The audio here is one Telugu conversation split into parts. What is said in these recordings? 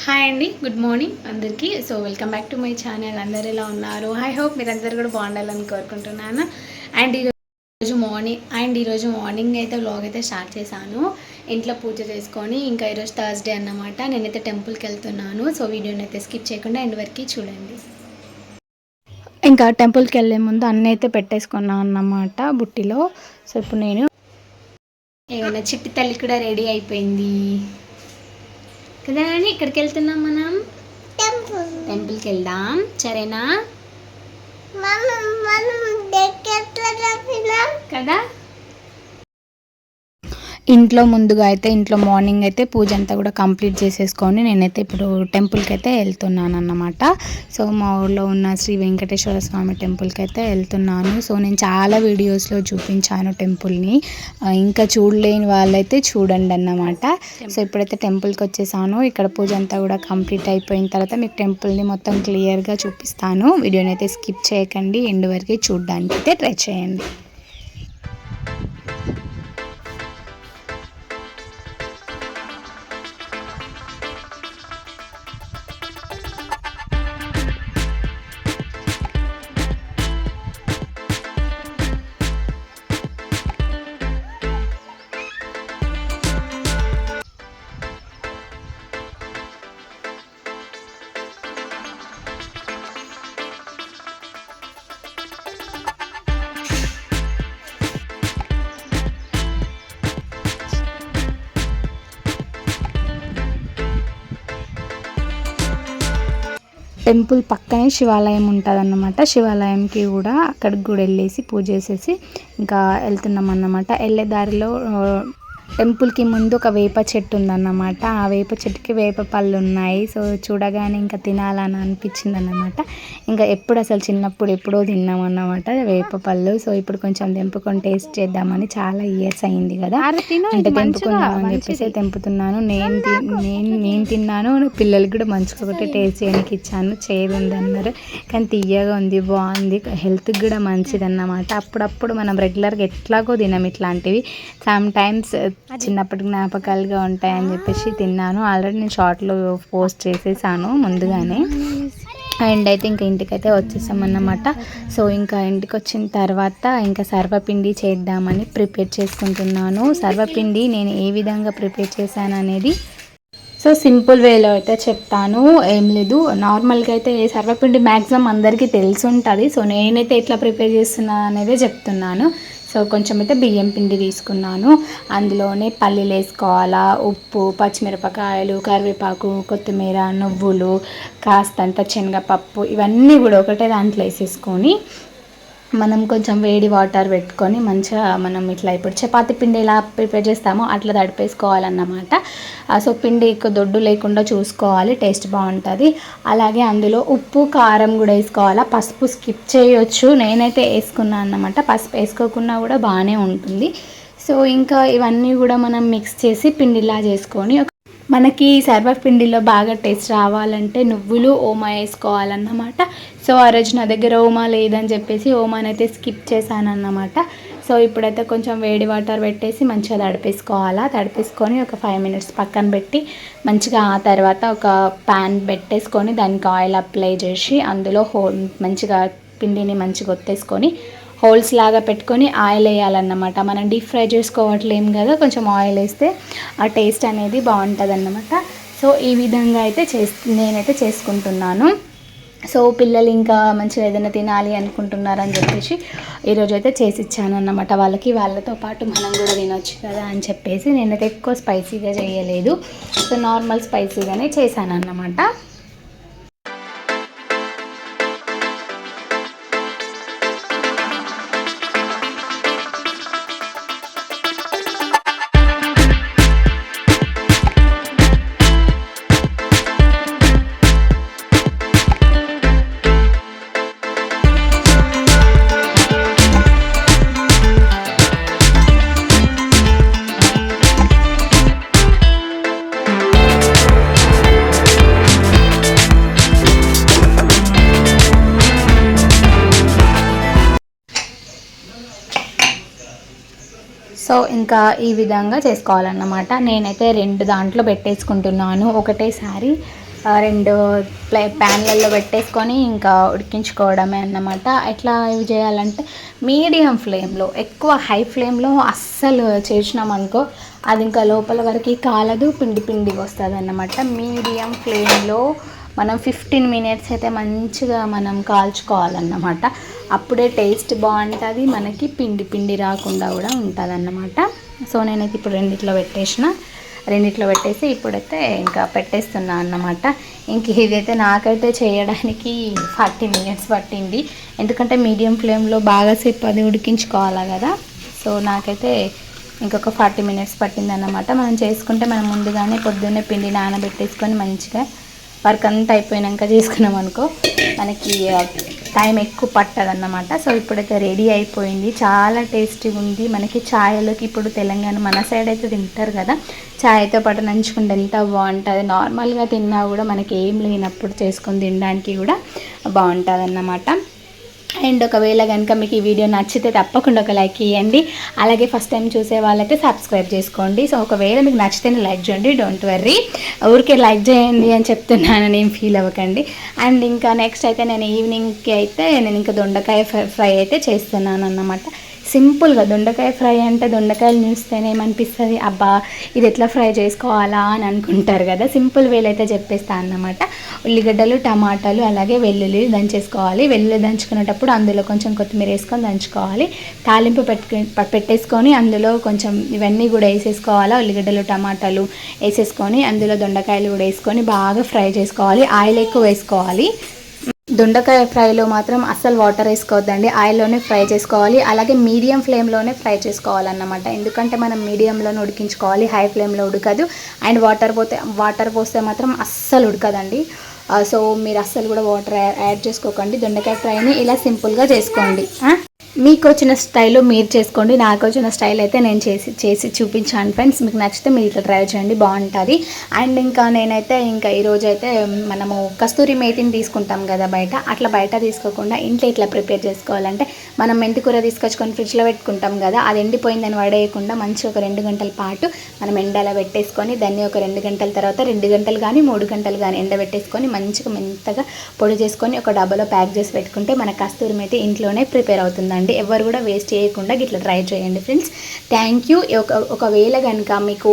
హాయ్ అండి, గుడ్ మార్నింగ్ అందరికీ. So welcome back to my channel. అందరు ఎలా ఉన్నారు? ఐ హోప్ మీరందరూ కూడా బాగుండాలని కోరుకుంటున్నాను. అండ్ ఈరోజు మార్నింగ్ అయితే వ్లాగ్ అయితే స్టార్ట్ చేశాను. ఇంట్లో పూజ చేసుకొని ఇంకా ఈరోజు థర్స్డే అన్నమాట. నేనైతే టెంపుల్కి వెళ్తున్నాను. సో వీడియోని అయితే స్కిప్ చేయకుండా ఎండ్ వరకు చూడండి. ఇంకా టెంపుల్కి వెళ్ళే ముందు అన్నీ అయితే పెట్టేసుకున్నాను అన్నమాట బుట్టిలో. సో ఇప్పుడు నేను ఏమైనా చిట్టి తల్లి కూడా రెడీ అయిపోయింది కదా అని ఇక్కడికి వెళ్తున్నాం. మనం టెంపుల్కి వెళ్దాం, సరేనా? కదా. ఇంట్లో మార్నింగ్ అయితే పూజ అంతా కూడా కంప్లీట్ చేసేసుకొని నేనైతే ఇప్పుడు టెంపుల్కి అయితే వెళ్తున్నాను అన్నమాట. సో మా ఊళ్ళో ఉన్న శ్రీ వెంకటేశ్వర స్వామి టెంపుల్కి అయితే వెళ్తున్నాను. సో నేను చాలా వీడియోస్లో చూపించాను టెంపుల్ని, ఇంకా చూడలేని వాళ్ళైతే చూడండి అన్నమాట. సో ఇప్పుడైతే టెంపుల్కి వచ్చేసాను. ఇక్కడ పూజ అంతా కూడా కంప్లీట్ అయిపోయిన తర్వాత మీకు టెంపుల్ని మొత్తం క్లియర్గా చూపిస్తాను. వీడియోని అయితే స్కిప్ చేయకండి, ఎండ్ వరకు చూడడానికి అయితే ట్రై చేయండి. టెంపుల్ పక్కనే శివాలయం ఉంటుందన్నమాట. శివాలయంకి కూడా అక్కడికి కూడా వెళ్ళేసి పూజ చేసేసి ఇంకా వెళ్తున్నాం అన్నమాట. వెళ్ళే దారిలో టెంపుల్కి ముందు ఒక వేప చెట్టు ఉందన్నమాట. ఆ వేప చెట్టుకి వేప పళ్ళు ఉన్నాయి. సో చూడగానే ఇంకా తినాలని అనిపించింది అన్నమాట. ఇంకా అసలు చిన్నప్పుడు ఎప్పుడో తిన్నాం అన్నమాట వేప పళ్ళు. సో ఇప్పుడు కొంచెం తెంపుకొని టేస్ట్ చేద్దామని, చాలా ఇయర్స్ అయింది కదా అంటే తెంపుకుందామని చెప్పేసి తెంపుతున్నాను. నేను తిన్నాను, పిల్లలకి కూడా మంచిగా ఒకటి టేస్ట్ చేయడానికి ఇచ్చాను. చేదు ఉంది అన్నారు, కానీ తీయగా ఉంది, బాగుంది, హెల్త్కి కూడా మంచిది అన్నమాట. అప్పుడప్పుడు మనం రెగ్యులర్గా ఎట్లాగో తినాం ఇట్లాంటివి. సమ్ టైమ్స్ చిన్నప్పటి జ్ఞాపకాలుగా ఉంటాయని చెప్పేసి తిన్నాను. ఆల్రెడీ నేను షార్ట్లో పోస్ట్ చేసేసాను ముందుగానే. అండ్ అయితే ఇంకా ఇంటికైతే వచ్చేసామన్నమాట. సో ఇంకా ఇంటికి వచ్చిన తర్వాత ఇంకా సర్వపిండి చేద్దామని ప్రిపేర్ చేసుకుంటున్నాను. సర్వపిండి నేను ఏ విధంగా ప్రిపేర్ చేశాను అనేది సో సింపుల్ వేలో అయితే చెప్తాను. ఏం లేదు, నార్మల్గా అయితే సర్వపిండి మ్యాక్సిమం అందరికీ తెలిసి ఉంటుంది. సో నేనైతే ఎట్లా ప్రిపేర్ చేస్తున్నాను అనేది చెప్తున్నాను. సో కొంచెం అయితే బియ్యం పిండి తీసుకున్నాను. అందులోనే పల్లీలు వేసుకోవాలా, ఉప్పు, పచ్చిమిరపకాయలు, కరివేపాకు, కొత్తిమీర, నువ్వులు, కాస్తంత శనగపప్పు, ఇవన్నీ కూడా ఒకటే దాంట్లో వేసేసుకొని మనం కొంచెం వేడి వాటర్ పెట్టుకొని మంచిగా మనం ఇట్లా ఇప్పుడు చపాతీ పిండి ఎలా ప్రిపేర్ చేస్తామో అట్లా తడిపేసుకోవాలన్నమాట. సో పిండి ఎక్కువ దొడ్డు లేకుండా చూసుకోవాలి, టేస్ట్ బాగుంటుంది. అలాగే అందులో ఉప్పు, కారం కూడా వేసుకోవాలా. పసుపు స్కిప్ చేయొచ్చు, నేనైతే వేసుకున్నాను అన్నమాట. పసుపు వేసుకోకుండా కూడా బాగానే ఉంటుంది. సో ఇంకా ఇవన్నీ కూడా మనం మిక్స్ చేసి పిండిలా చేసుకొని మనకి సర్వపిండిలో బాగా టేస్ట్ రావాలంటే నువ్వులు, ఓమా వేసుకోవాలన్నమాట. సో ఆ రోజు నా దగ్గర ఓమా లేదని చెప్పేసి ఓమానైతే స్కిప్ చేశానన్నమాట. సో ఇప్పుడైతే కొంచెం వేడి వాటర్ పెట్టేసి మంచిగా తడిపేసుకొని ఒక 5 minutes పక్కన పెట్టి మంచిగా ఆ తర్వాత ఒక ప్యాన్ పెట్టేసుకొని దానికి ఆయిల్ అప్లై చేసి అందులో మంచిగా పిండిని మంచిగా ఒత్తేసుకొని హోల్స్ లాగా పెట్టుకొని ఆయిల్ వేయాలన్నమాట. మనం డీప్ ఫ్రై చేసుకోవట్లేం కదా, కొంచెం ఆయిల్ వేస్తే ఆ టేస్ట్ అనేది బాగుంటుంది అన్నమాట. సో ఈ విధంగా అయితే నేనైతే చేసుకుంటున్నాను. సో పిల్లలు ఇంకా మంచిగా ఏదైనా తినాలి అనుకుంటున్నారని చెప్పేసి ఈరోజు అయితే చేసి ఇచ్చాను అన్నమాట వాళ్ళతో పాటు మనం కూడా తినొచ్చు కదా అని చెప్పేసి నేనైతే ఎక్కువ స్పైసీగా చేయలేదు. సో నార్మల్ స్పైసీగానే చేశాను అన్నమాట. సో ఇంకా ఈ విధంగా చేసుకోవాలన్నమాట. నేనైతే 2 దాంట్లో పెట్టేసుకుంటున్నాను ఒకటేసారి. రెండు ప్యాన్లలో పెట్టేసుకొని ఇంకా ఉడికించుకోవడమే అన్నమాట. ఎట్లా ఇవి చేయాలంటే మీడియం ఫ్లేమ్లో, ఎక్కువ హై ఫ్లేమ్లో అస్సలు చేసినామనుకో అది ఇంకా లోపల వరకు కాలదు, పిండి పిండిగా వస్తుంది అన్నమాట. మీడియం ఫ్లేమ్లో మనం 15 మినిట్స్ అయితే మంచిగా మనం కాల్చుకోవాలన్నమాట. అప్పుడే టేస్ట్ బాగుంటుంది, మనకి పిండి పిండి రాకుండా కూడా ఉంటుంది అన్నమాట. సో నేనైతే ఇప్పుడు రెండిట్లో పెట్టేసి ఇప్పుడైతే ఇంకా పెట్టేస్తున్నా అన్నమాట. ఇంక ఇదైతే నాకైతే చేయడానికి 40 మినిట్స్ పట్టింది, ఎందుకంటే మీడియం ఫ్లేమ్లో బాగాసేపు అది ఉడికించుకోవాలి కదా. సో నాకైతే ఇంకొక 40 మినిట్స్ పట్టింది అన్నమాట. మనం చేసుకుంటే మనం ముందుగానే పొద్దున్నే పిండి నానబెట్టేసుకొని మంచిగా వర్క్ అంతా అయిపోయాక చేసుకున్నాం అనుకో మనకి టైం ఎక్కువ పట్టదన్నమాట. సో ఇప్పుడైతే రెడీ అయిపోయింది, చాలా టేస్టీగా ఉంది. మనకి ఛాయలోకి ఇప్పుడు తెలంగాణ మన సైడ్ అయితే తింటారు కదా, ఛాయ్తో పాటు నంచుకుంటే ఎంత బాగుంటుంది. నార్మల్గా తిన్నా కూడా మనకి ఏం లేనప్పుడు చేసుకొని తినడానికి కూడా బాగుంటుంది అన్నమాట. అండ్ ఒకవేళ కనుక మీకు ఈ వీడియో నచ్చితే తప్పకుండా ఒక లైక్ ఇవ్వండి. అలాగే ఫస్ట్ టైం చూసే వాళ్ళైతే సబ్స్క్రైబ్ చేసుకోండి. సో ఒకవేళ మీకు నచ్చితేనే లైక్ చేయండి, డోంట్ వర్రీ, ఊరికే లైక్ చేయండి అని చెప్తున్నాను, నేను ఫీల్ అవ్వకండి. అండ్ ఇంకా నెక్స్ట్ అయితే నేను ఈవినింగ్కి అయితే నేను ఇంకా దొండకాయ ఫ్రై అయితే చేస్తున్నాను అన్నమాట. సింపుల్గా దొండకాయ ఫ్రై అంటే దొండకాయలు చూస్తేనే ఏమనిపిస్తుంది, అబ్బా ఇది ఎట్లా ఫ్రై చేసుకోవాలా అని అనుకుంటారు కదా. సింపుల్ వేలు అయితే చెప్పేస్తాను అన్నమాట. ఉల్లిగడ్డలు, టమాటాలు, అలాగే వెల్లుల్లి దంచేసుకోవాలి. వెల్లుల్లి దంచుకునేటప్పుడు అందులో కొంచెం కొత్తిమీర వేసుకొని దంచుకోవాలి. తాలింపు పెట్టేసుకొని అందులో కొంచెం ఇవన్నీ కూడా వేసేసుకోవాలి. ఉల్లిగడ్డలు, టమాటాలు వేసేసుకొని అందులో దొండకాయలు కూడా వేసుకొని బాగా ఫ్రై చేసుకోవాలి. ఆయిల్ ఎక్కువ వేసుకోవాలి. దొండకాయ ఫ్రైలో మాత్రం అస్సలు వాటర్ వేసుకోవద్దండి, ఆయిల్లోనే ఫ్రై చేసుకోవాలి. అలాగే మీడియం ఫ్లేమ్లోనే ఫ్రై చేసుకోవాలన్నమాట, ఎందుకంటే మనం మీడియంలోనే ఉడికించుకోవాలి, హై ఫ్లేమ్లో ఉడకదు. అండ్ వాటర్ పోస్తే మాత్రం అస్సలు ఉడకదండి. సో మీరు అస్సలు కూడా వాటర్ యాడ్ చేసుకోకండి. దొండకాయ ఫ్రైని ఇలా సింపుల్గా చేసుకోండి. మీకు వచ్చిన స్టైల్లో మీరు చేసుకోండి, నాకు వచ్చిన స్టైల్ అయితే నేను చేసి చూపించాను ఫ్రెండ్స్. మీకు నచ్చితే మీరు ఇట్లా ట్రై చేయండి, బాగుంటుంది. అండ్ ఇంకా నేనైతే ఇంకా ఈరోజు అయితే మనము కస్తూరి మేతిని తీసుకుంటాం కదా బయట, అట్లా బయట తీసుకోకుండా ఇంట్లో ఇట్లా ప్రిపేర్ చేసుకోవాలంటే మనం మెంతికూర తీసుకొచ్చుకొని ఫ్రిడ్జ్లో పెట్టుకుంటాం కదా, అది ఎండిపోయిందని వడేయకుండా మంచిగా ఒక 2 గంటల పాటు మనం ఎండలో పెట్టేసుకొని దాన్ని ఒక 2 గంటల తర్వాత 2 గంటలు కానీ 3 గంటలు కానీ ఎండబెట్టేసుకొని మంచిగా మెత్తగా పొడి చేసుకొని ఒక డబ్బాలో ప్యాక్ చేసి పెట్టుకుంటే మన కస్తూరి మేతి ఇంట్లోనే ప్రిపేర్ అవుతుందండి. ఎవరు కూడా వేస్ట్ చేయకుండా ఇట్లా ట్రై చేయండి ఫ్రెండ్స్. Thank you. ఒకవేళ కనుక మీకు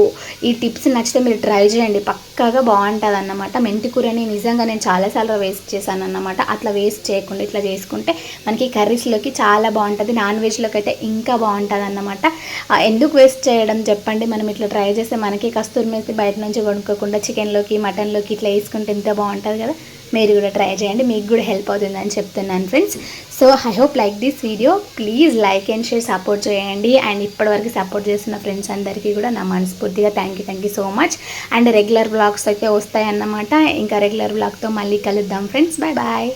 ఈ టిప్స్ నచ్చితే మీరు ట్రై చేయండి, పక్కాగా బాగుంటుంది అన్నమాట. మెంతికూరని నిజంగా నేను చాలాసార్లు వేస్ట్ చేశాను అన్నమాట. అట్లా వేస్ట్ చేయకుండా ఇట్లా చేసుకుంటే మనకి కర్రీస్లోకి చాలా బాగుంటుంది, నాన్ వెజ్లోకి అయితే ఇంకా బాగుంటుంది అన్నమాట. ఎందుకు వేస్ట్ చేయడం చెప్పండి, మనం ఇట్లా ట్రై చేస్తే మనకి కస్తూరి మేతి బయట నుంచి కొనుక్కోకుండా చికెన్లోకి, మటన్లోకి ఇట్లా వేసుకుంటే ఎంత బాగుంటుంది కదా. మీరు కూడా ట్రై చేయండి, మీకు కూడా హెల్ప్ అవుతుందని చెప్తున్నాను friends. So I hope like this video, please like and share, support చేయండి. అండ్ ఇప్పటివరకు సపోర్ట్ చేస్తున్న ఫ్రెండ్స్ అందరికీ కూడా నా మనస్ఫూర్తిగా thank you so much. And regular vlogs అయితే వస్తాయన్నమాట. ఇంకా రెగ్యులర్ వ్లాగ్తో మళ్ళీ కలుద్దాం ఫ్రెండ్స్. Bye bye.